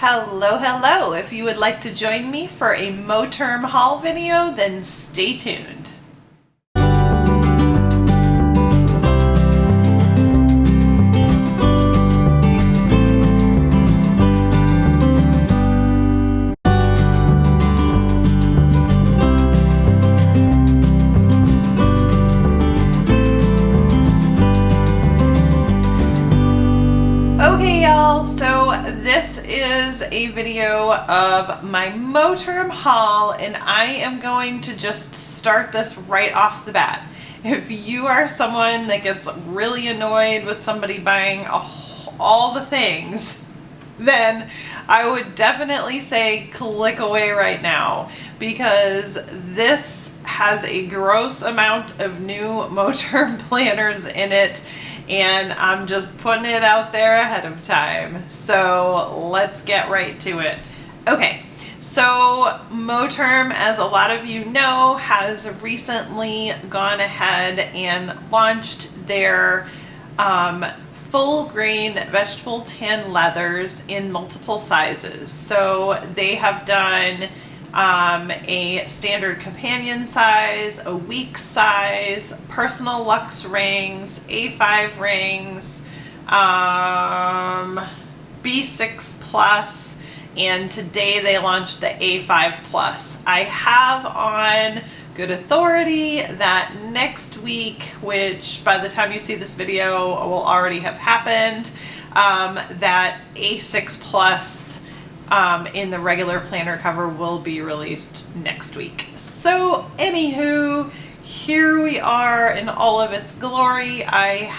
Hello, hello. If you would like to join me for a Moterm haul video, then stay tuned. Okay, y'all, so this is a video of my Moterm haul, and I am going to just start this right off the bat. If you are someone that gets really annoyed with somebody buying all the things, then I would definitely say click away right now, because this has a gross amount of new Moterm planners in it. And I'm just putting it out there ahead of time. So let's get right to it. Okay, so Moterm, as a lot of you know, has recently gone ahead and launched their full grain vegetable tan leathers in multiple sizes. So they have done a standard companion size, a week size, personal luxe rings, A5 rings, B6 plus, and today they launched the A5 plus. I have on good authority that next week, which by the time you see this video will already have happened, that A6 plus in the regular planner cover will be released next week. So anywho, here we are in all of its glory. I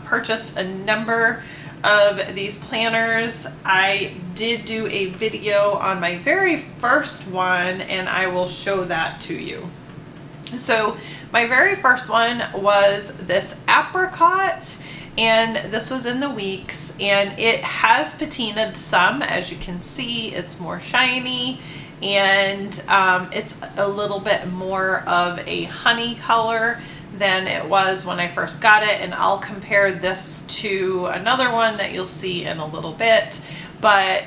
purchased a number of these planners. I did do a video on my very first one, and I will show that to you. So my very first one was this Apricot, and this was in the weeks, and it has patinaed some. As you can see, it's more shiny, and it's a little bit more of a honey color than it was when I first got it, and I'll compare this to another one that you'll see in a little bit. But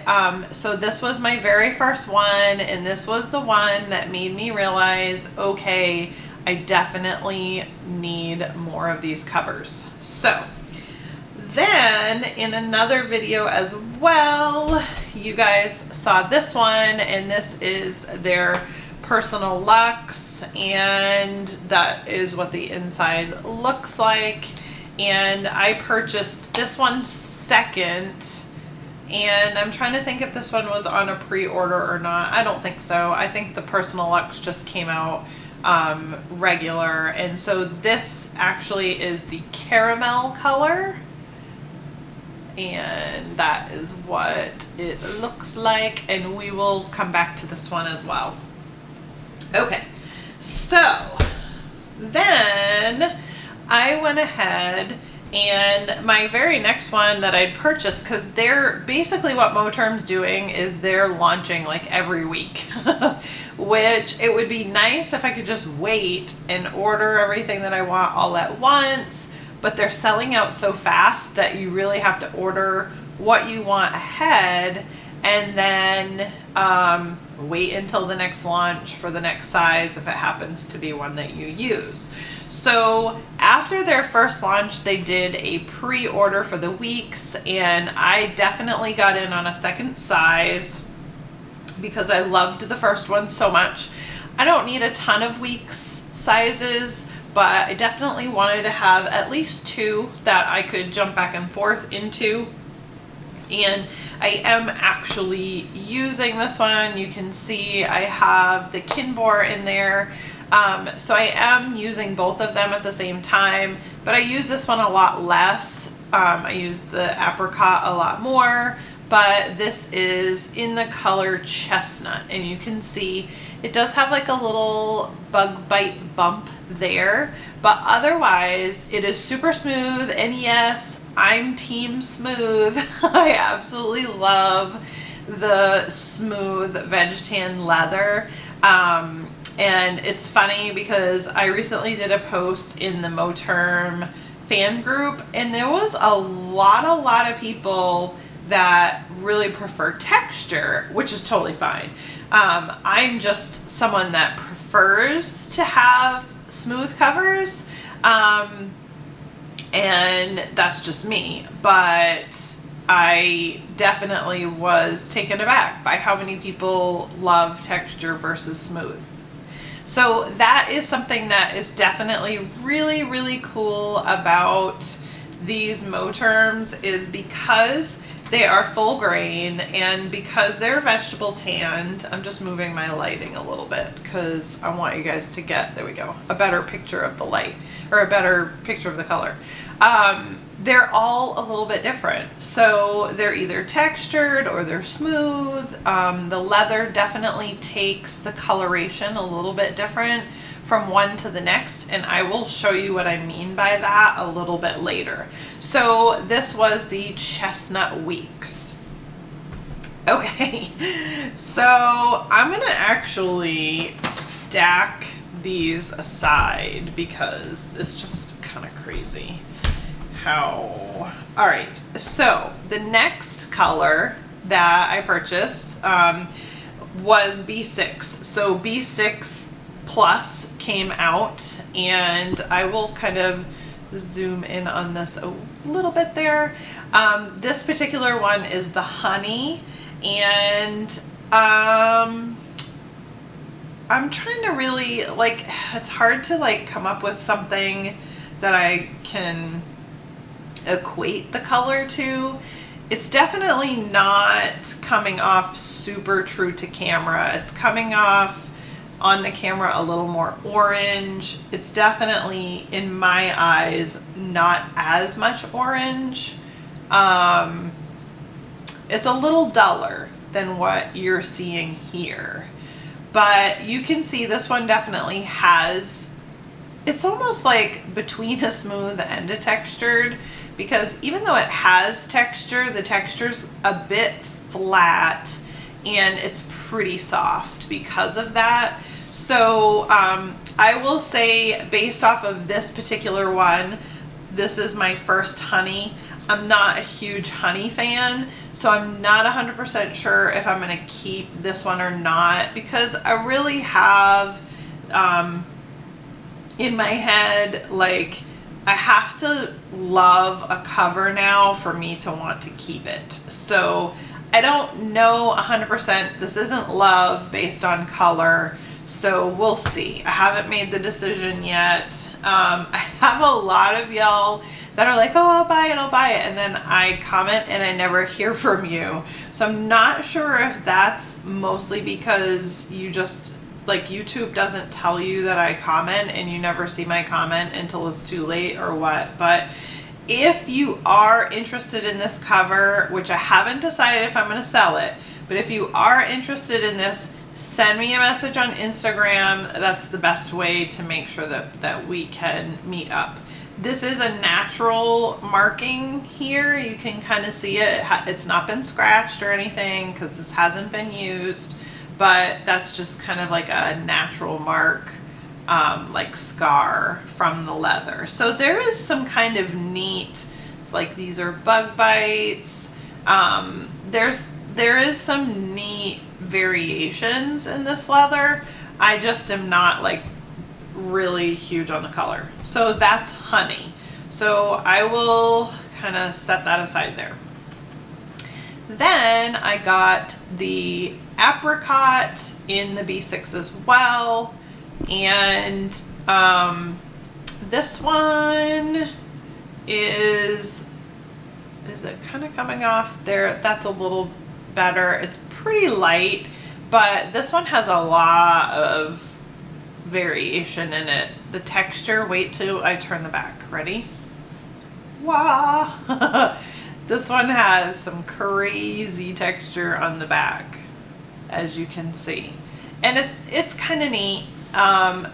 so this was my very first one, and this was the one that made me realize, okay, I definitely need more of these covers. So then in another video as well, you guys saw this one, and this is their personal luxe, and that is what the inside looks like. And I purchased this one second, and I'm trying to think if this one was on a pre-order or not. I don't think so. I think the personal luxe just came out regular, and so this actually is the caramel color, and that is what it looks like, and we will come back to this one as well. Okay, so then I went ahead, and my very next one that I'd purchased, because they're basically, what Moterm's doing is they're launching like every week, which it would be nice if I could just wait and order everything that I want all at once, but they're selling out so fast that you really have to order what you want ahead, and then wait until the next launch for the next size if it happens to be one that you use. So after their first launch, they did a pre-order for the weeks, and I definitely got in on a second size because I loved the first one so much. I don't need a ton of weeks sizes, but I definitely wanted to have at least two that I could jump back and forth into. And I am actually using this one. You can see I have the Kinbor in there. So I am using both of them at the same time, but I use this one a lot less. I use the Apricot a lot more, but this is in the color Chestnut, and you can see it does have like a little bug bite bump there, but otherwise it is super smooth. And yes, I'm team smooth. I absolutely love the smooth veg tan leather. And it's funny because I recently did a post in the Moterm fan group, and there was a lot of people that really prefer texture, which is totally fine. I'm just someone that prefers to have smooth covers, and that's just me. But I definitely was taken aback by how many people love texture versus smooth. So that is something that is definitely really, really cool about these Moterms, is because they are full grain and because they're vegetable tanned. I'm just moving my lighting a little bit because I want you guys to get, there we go, a better picture of the light, or a better picture of the color. They're all a little bit different. So they're either textured or they're smooth. The leather definitely takes the coloration a little bit different from one to the next, and I will show you what I mean by that a little bit later. So this was the Chestnut Weeks. Okay, so I'm gonna actually stack these aside because it's just kind of crazy how. All right, so the next color that I purchased was B6. So B6 Plus came out, and I will kind of zoom in on this a little bit there. This particular one is the honey, and I'm trying to really, like, it's hard to like come up with something that I can equate the color to. It's definitely not coming off super true to camera. It's coming off on the camera a little more orange. It's definitely, in my eyes, not as much orange. It's a little duller than what you're seeing here, but you can see this one definitely has, it's almost like between a smooth and a textured, because even though it has texture, the texture's a bit flat and it's pretty soft because of that. So I will say, based off of this particular one, this is my first honey. I'm not a huge honey fan, so I'm not 100% sure if I'm going to keep this one or not, because I really have in my head, like, I have to love a cover now for me to want to keep it. So I don't know 100%. This isn't love based on color. So we'll see. I haven't made the decision yet. I have a lot of y'all that are like, oh, I'll buy it, I'll buy it. And then I comment and I never hear from you. So I'm not sure if that's mostly because you just, like, YouTube doesn't tell you that I comment and you never see my comment until it's too late, or what. But if you are interested in this cover, which I haven't decided if I'm going to sell it, but if you are interested in this, send me a message on Instagram. That's the best way to make sure that we can meet up. This is a natural marking here. You can kind of see it. It's not been scratched or anything because this hasn't been used, but that's just kind of like a natural mark, like scar from the leather. So there is some kind of neat, it's like these are bug bites. There is some neat variations in this leather. I just am not like really huge on the color. So that's honey. So I will kind of set that aside there. Then I got the apricot in the B6 as well. And this one is it kind of coming off there? That's a little better. It's pretty light, but this one has a lot of variation in it. The texture, wait till I turn the back. Ready? Wow. This one has some crazy texture on the back, as you can see, and it's kind of neat.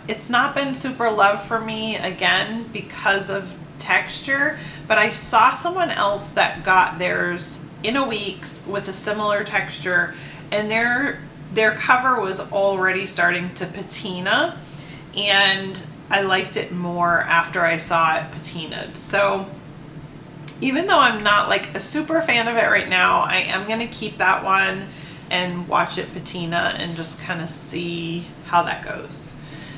It's not been super love for me, again, because of texture, but I saw someone else that got theirs in a week's with a similar texture, and their cover was already starting to patina, and I liked it more after I saw it patinaed. So Even though I'm not like a super fan of it right now, I am going to keep that one and watch it patina and just kind of see how that goes.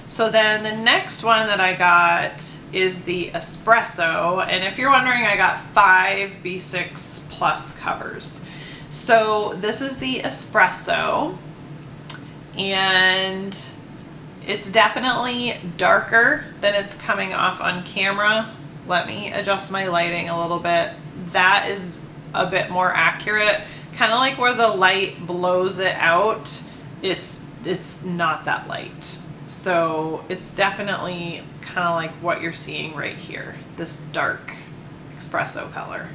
So then the next one that I got is the espresso. And if you're wondering, I got 5 B6 plus covers. So this is the espresso, and it's definitely darker than it's coming off on camera. Let me adjust my lighting a little bit. That is a bit more accurate. Kind of like where the light blows it out, it's not that light. So it's definitely kind of like what you're seeing right here, this dark espresso color.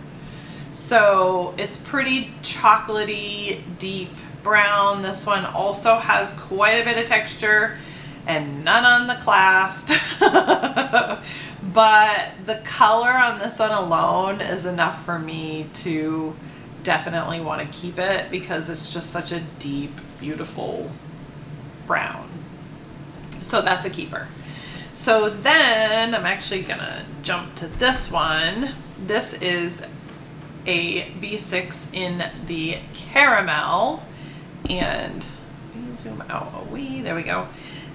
So it's pretty chocolatey, deep brown. This one also has quite a bit of texture and none on the clasp. But the color on this one alone is enough for me to definitely want to keep it, because it's just such a deep, beautiful brown. So that's a keeper. So then I'm actually gonna jump to this one. This is a B6 in the caramel, and let me zoom out a wee, there we go.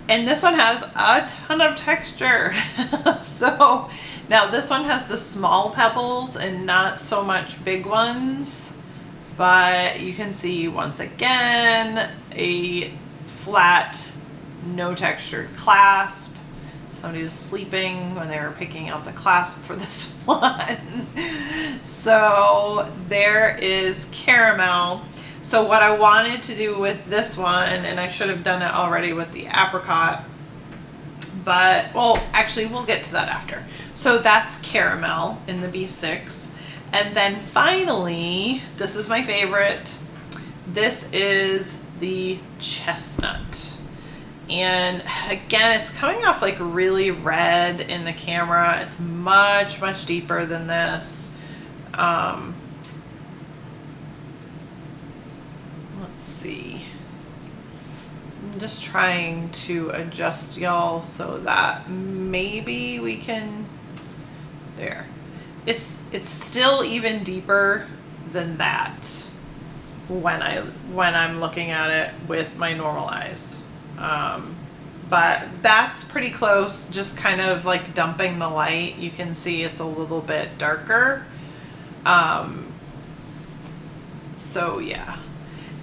And this one has a ton of texture. So now this one has the small pebbles and not so much big ones, but you can see once again a flat, no textured clasp. Somebody was sleeping when they were picking out the clasp for this one. So there is caramel. So what I wanted to do with this one, and I should have done it already with the apricot, but, well, actually we'll get to that after. So that's caramel in the B6. And then finally, this is my favorite. This is the chestnut. And again, it's coming off like really red in the camera. It's much, much deeper than this. Let's see. I'm just trying to adjust y'all so that maybe we can, there. It's still even deeper than that when I'm looking at it with my normal eyes. But that's pretty close, just kind of like dumping the light. You can see it's a little bit darker. So yeah.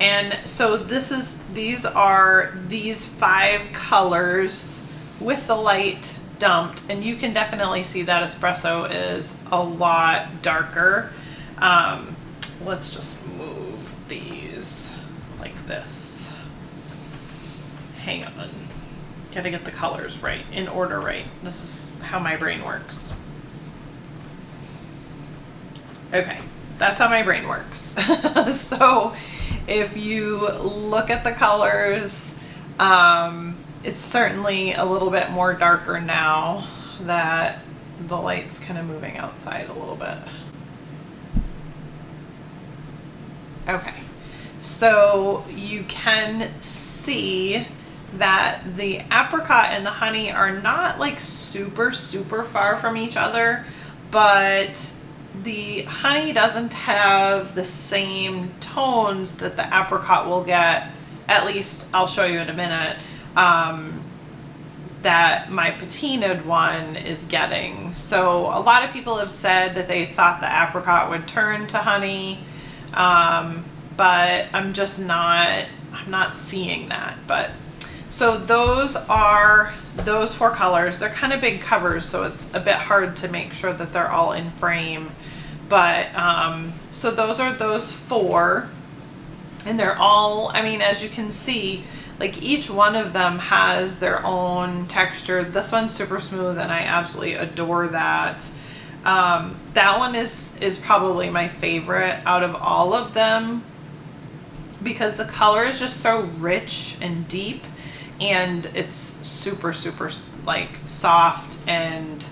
And so these are these 5 colors with the light dumped, and you can definitely see that espresso is a lot darker. Let's just move these like this. Hang on, gotta get the colors right, in order right. This is how my brain works. Okay, that's how my brain works. So if you look at the colors, it's certainly a little bit more darker now that the light's kind of moving outside a little bit. Okay, so you can see that the apricot and the honey are not like super far from each other, but the honey doesn't have the same tones that the apricot will get. At least I'll show you in a minute, that my patinaed one is getting. So a lot of people have said that they thought the apricot would turn to honey, but I'm not seeing that. But so those are those 4 colors. They're kind of big covers, so it's a bit hard to make sure that they're all in frame. But so those are those 4, and they're all, I mean, as you can see, like each one of them has their own texture. This one's super smooth and I absolutely adore that. That one is probably my favorite out of all of them, because the color is just so rich and deep, and it's super like soft and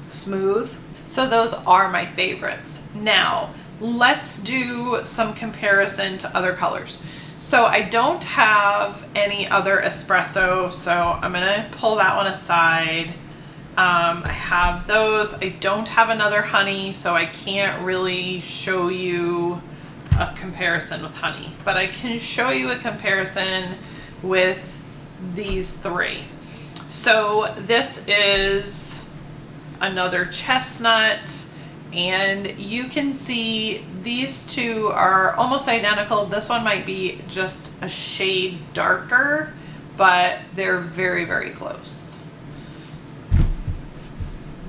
smooth. So those are my favorites. Now let's do some comparison to other colors. So I don't have any other espresso, so I'm gonna pull that one aside I have those. I don't have another honey, so I can't really show you a comparison with honey, but I can show you a comparison with these three. So this is another chestnut, and you can see these two are almost identical. This one might be just a shade darker, but they're very, very close.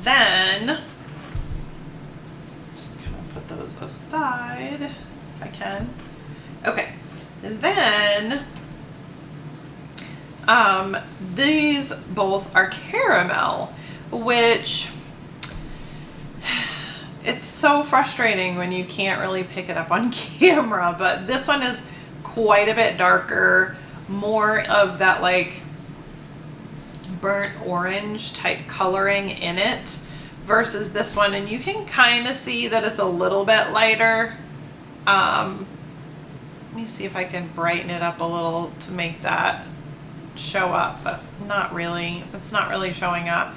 Then, just kind of put those aside if I can. Okay, and then these both are caramel, which it's so frustrating when you can't really pick it up on camera, but this one is quite a bit darker, more of that like burnt orange type coloring in it versus this one, and you can kind of see that it's a little bit lighter. Let me see if I can brighten it up a little to make that show up, but not really. It's not really showing up,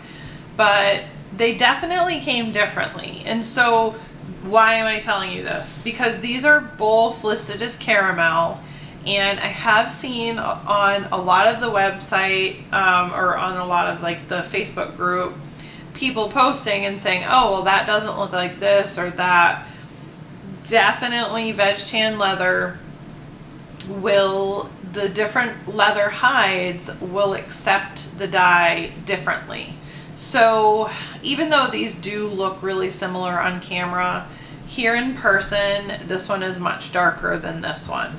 but they definitely came differently. And so why am I telling you this? Because these are both listed as caramel, and I have seen on a lot of the website or on a lot of like the Facebook group, people posting and saying, oh, well, that doesn't look like this or that. Definitely veg tan leather will, the different leather hides will accept the dye differently. So even though these do look really similar on camera, here in person, this one is much darker than this one.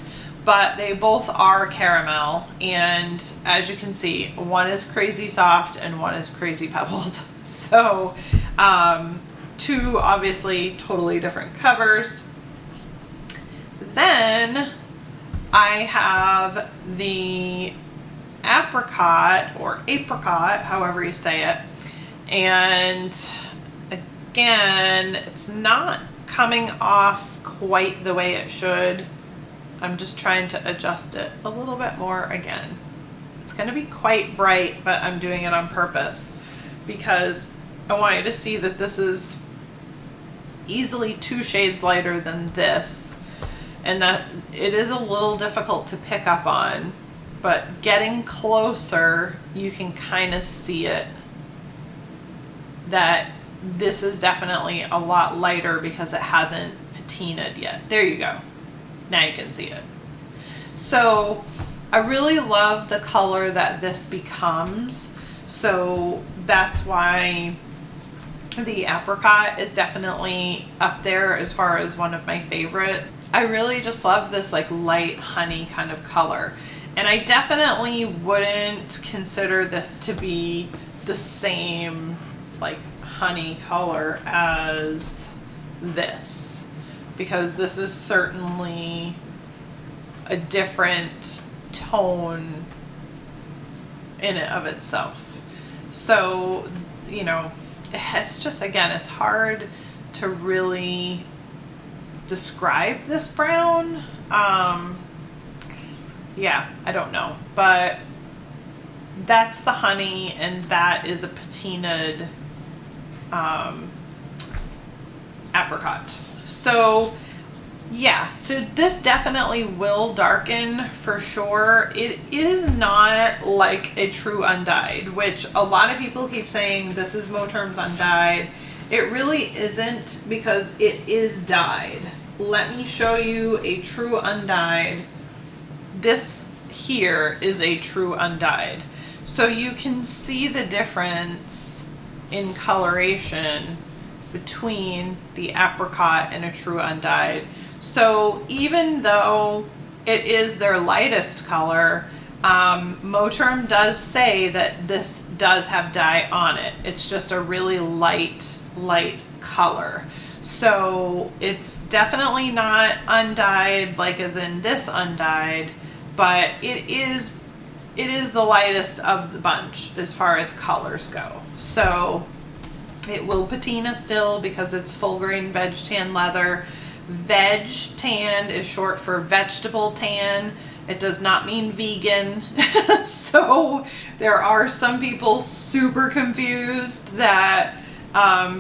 But they both are caramel, and as you can see, one is crazy soft and one is crazy pebbled. So two obviously totally different covers. Then I have the apricot, or apricot, however you say it. And again, it's not coming off quite the way it should. I'm just trying to adjust it a little bit more again. It's going to be quite bright, but I'm doing it on purpose because I want you to see that this is easily 2 shades lighter than this, and that it is a little difficult to pick up on, but getting closer, you can kind of see it, that this is definitely a lot lighter because it hasn't patinaed yet. There you go. Now you can see it. So I really love the color that this becomes. So that's why the apricot is definitely up there as far as one of my favorites. I really just love this like light honey kind of color. And I definitely wouldn't consider this to be the same like honey color as this, because this is certainly a different tone in and of itself. So, you know, it's just, again, it's hard to really describe this brown. Yeah, I don't know, but that's the honey, and that is a patinaed apricot. So yeah, so this definitely will darken for sure. It is not like a true undyed, which a lot of people keep saying this is Moterm's undyed. It really isn't, because it is dyed. Let me show you a true undyed. This here is a true undyed. So you can see the difference in coloration between the apricot and a true undyed. So even though it is their lightest color, Moterm does say that this does have dye on it. It's just a really light color. So it's definitely not undyed, like as in this undyed, but it is the lightest of the bunch as far as colors go. So it will patina still because it's full grain veg tan leather, Veg tan is short for vegetable tan. It does not mean vegan. So there are some people super confused that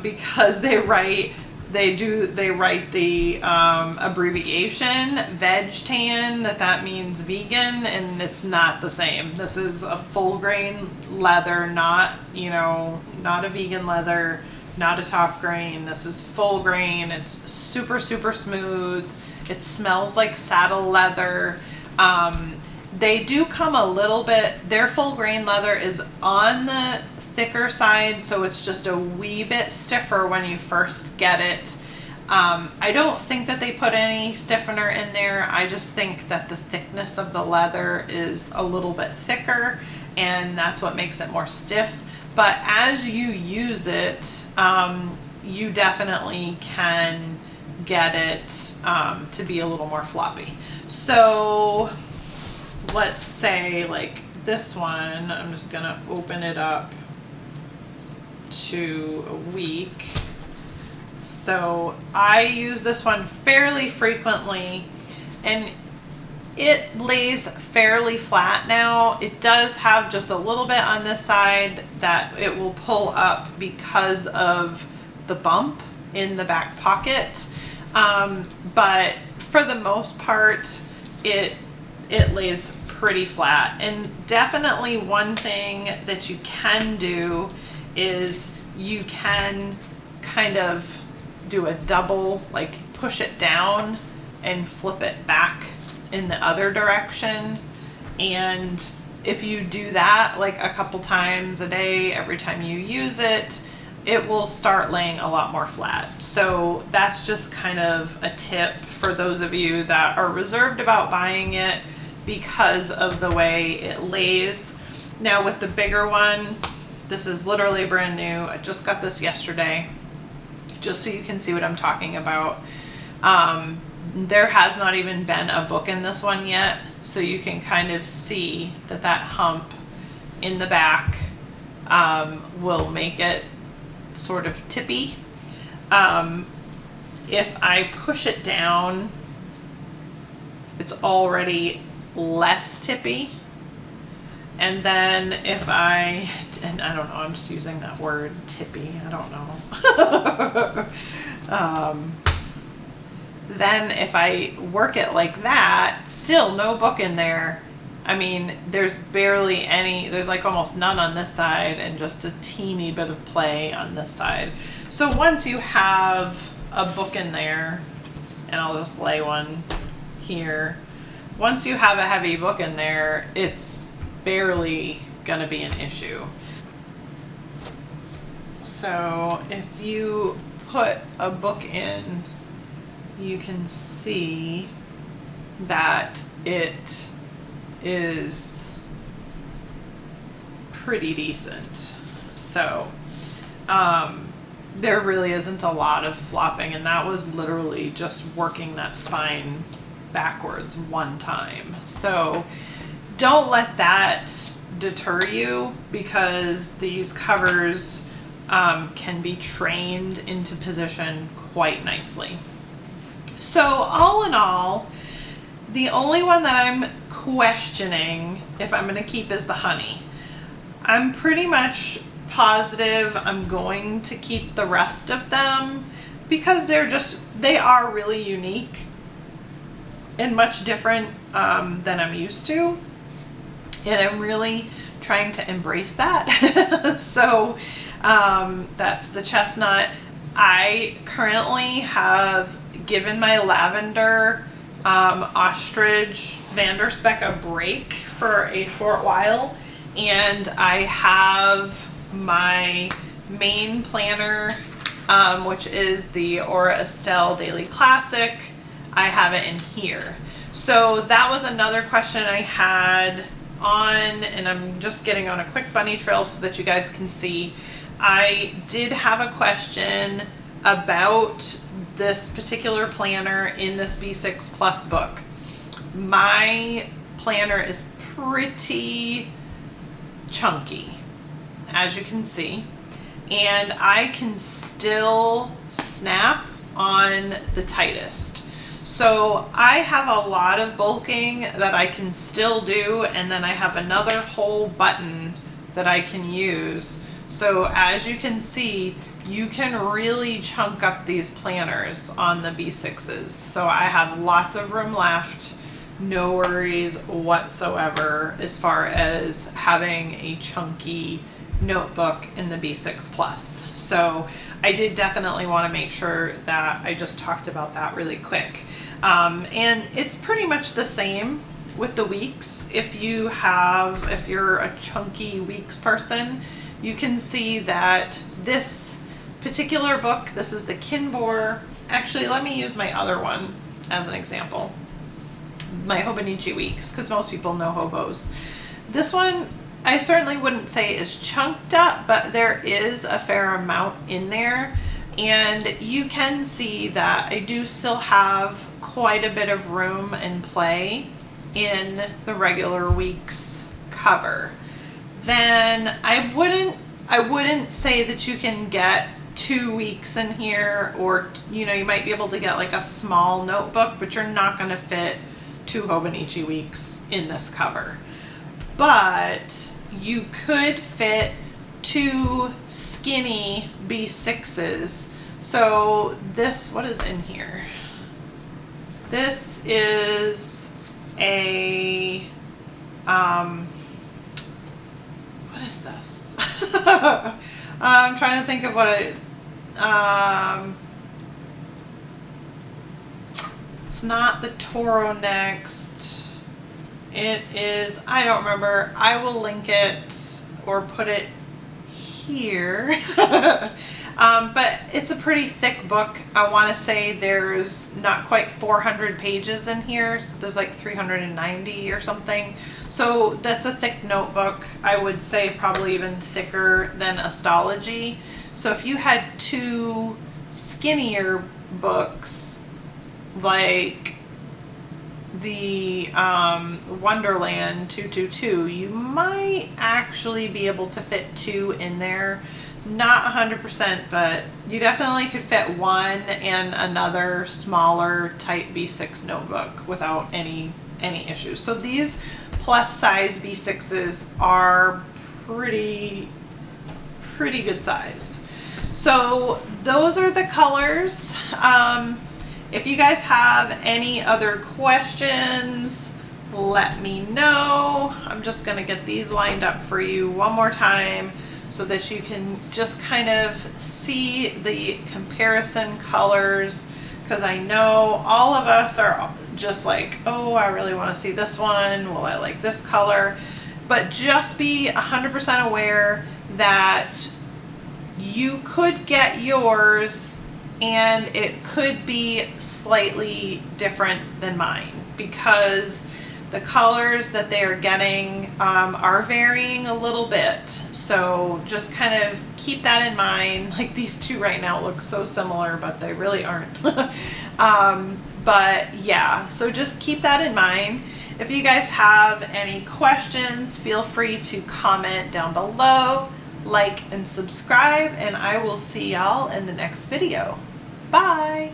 because they write the abbreviation veg tan, that means vegan, and it's not the same. This is a full grain leather, not a vegan leather, not a top grain. This is full grain. It's super, super smooth. It smells like saddle leather. They do come a little bit, their full grain leather is on the thicker side, so it's just a wee bit stiffer when you first get it. I don't think that they put any stiffener in there. I just think that the thickness of the leather is a little bit thicker, and that's what makes it more stiff. But as you use it, you definitely can get it to be a little more floppy. So let's say like this one, I'm just gonna open it up to a week. So I use this one fairly frequently, and it lays fairly flat now. It does have just a little bit on this side that it will pull up because of the bump in the back pocket. But for the most part, it lays pretty flat. And definitely one thing that you can do is you can kind of do a double, like push it down and flip it back in the other direction. And if you do that like a couple times a day, every time you use it, it will start laying a lot more flat. So that's just kind of a tip for those of you that are reserved about buying it because of the way it lays. Now with the bigger one, this is literally brand new. I just got this yesterday, just so you can see what I'm talking about. There has not even been a book in this one yet, so you can kind of see that that hump in the back will make it sort of tippy. If I push it down, it's already less tippy. And then if I don't know, I'm just using that word tippy, I don't know. Then if I work it like that, still no book in there. I mean, there's barely any, there's like almost none on this side and just a teeny bit of play on this side. So once you have a book in there, and I'll just lay one here, once you have a heavy book in there, it's barely gonna be an issue. So if you put a book in, you can see that it is pretty decent. So there really isn't a lot of flopping, and that was literally just working that spine backwards one time. So don't let that deter you, because these covers can be trained into position quite nicely. So all in all, the only one that I'm questioning if I'm going to keep is the honey. I'm pretty much positive I'm going to keep the rest of them because they are really unique and much different than I'm used to. And I'm really trying to embrace that. So that's the Chestnut. I currently have given my lavender ostrich Vanderspec a break for a short while, and I have my main planner, which is the Aura Estelle Daily Classic. I have it in here. So that was another question I had on, and I'm just getting on a quick bunny trail so that you guys can see. I did have a question about this particular planner in this B6 Plus book. My planner is pretty chunky, as you can see, and I can still snap on the tightest. So I have a lot of bulking that I can still do, and then I have another whole button that I can use. So as you can see, you can really chunk up these planners on the B6s. So I have lots of room left, no worries whatsoever as far as having a chunky notebook in the B6 Plus. So I did definitely want to make sure that I just talked about that really quick. And it's pretty much the same with the weeks. If you're a chunky weeks person, you can see that this particular book, this is the Kinbor. Actually, let me use my other one as an example. My Hobonichi Weeks, because most people know hobos. This one, I certainly wouldn't say is chunked up, but there is a fair amount in there. And you can see that I do still have quite a bit of room and play in the regular weeks cover. Then I wouldn't say that you can get 2 weeks in here, or you might be able to get like a small notebook, but you're not going to fit 2 Hobonichi Weeks in this cover. But you could fit 2 skinny B6s. So this, what is in here? This is a, what is this? I'm trying to think of what it's not the Toro Next. It is, I don't remember. I will link it or put it here. But it's a pretty thick book. I want to say there's not quite 400 pages in here. So there's like 390 or something. So that's a thick notebook. I would say probably even thicker than Astrology. So if you had 2 skinnier books, like the Wonderland 222, you might actually be able to fit 2 in there. Not 100%, but you definitely could fit 1 and another smaller type B6 notebook without any issues. So these plus size B6s are pretty good size. So those are the colors. If you guys have any other questions, let me know. I'm just gonna get these lined up for you one more time so that you can just kind of see the comparison colors, because I know all of us are just like, oh, I really want to see this one. Well, I like this color. But just be 100% aware that you could get yours and it could be slightly different than mine, because the colors that they are getting are varying a little bit. So just kind of keep that in mind. Like these 2 right now look so similar, but they really aren't. But yeah, so just keep that in mind. If you guys have any questions, feel free to comment down below, like and subscribe, and I will see y'all in the next video. Bye!